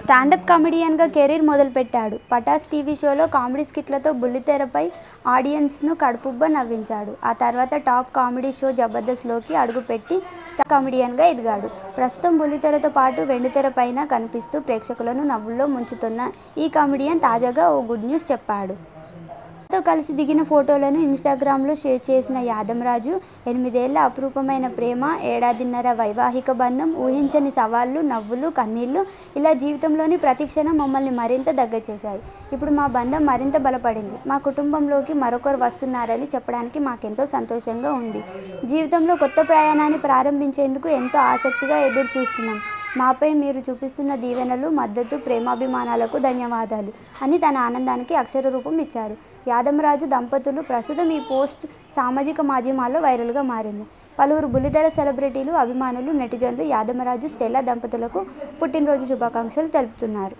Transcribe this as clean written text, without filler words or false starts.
Stand up కామెడియన్గా career మొదలుపెట్టాడు. Pataas TV షోలో comedy స్కిట్లతో బుల్లితెరపై ఆడియన్స్ను కడుపుబ్బా నవ్వించాడు. ఆ తర్వాత టాప్ కామెడీ షో జబర్దస్త్లోకి అడుగుపెట్టి స్టార్ కామెడియన్గా ఎదిగాడు. ప్రస్తుతం బుల్లితెరతో పాటు వెండితెరపైనా కనిపిస్తూ ప్రేక్షకులను నవ్వుల్లో ముంచుతున్న ఈ కామెడియన్ తాజాగా ఓ గుడ్ న్యూస్ చెప్పాడు. తో కలిసి దిగిన ఫోటోలను ఇన్స్టాగ్రామ్లో షేర్ చేసిన యాదమరాజు 8 ఏళ్ల అపురూపమైన ప్రేమ, ఏడాదిన్నర వైవాహిక బంధం, ఊహించని సవాళ్లు, నవ్వులు, కన్నీళ్లు ఇలా జీవితంలోని ప్రతి క్షణం మమ్మల్ని మరింత దగ్గర చేశాయి. ఇప్పుడు మా బంధం మరింత బలపడింది. మా కుటుంబంలోకి మరొకరు వస్తున్నారని చెప్పడానికి మాకెంతో సంతోషంగా ఉంది. జీవితంలో కొత్త ప్రయాణాన్ని ప్రారంభించేందుకు ఎంతో ఆసక్తిగా ఎదురు చూస్తున్నాం. మాపై మీరు చూపిస్తున్న దీవెనలు, మద్దతు, ప్రేమాభిమానాలకు ధన్యవాదాలు అని తన ఆనందానికి అక్షర రూపం ఇచ్చారు. యాదమరాజు దంపతులు ప్రస్తుతం ఈ పోస్ట్ సామాజిక మాధ్యమాల్లో వైరల్గా మారింది. పలువురు బుల్లితెర సెలబ్రిటీలు, అభిమానులు, నెటిజన్లు యాదమరాజు, స్టెల్లా దంపతులకు పుట్టినరోజు శుభాకాంక్షలు తెలుపుతున్నారు.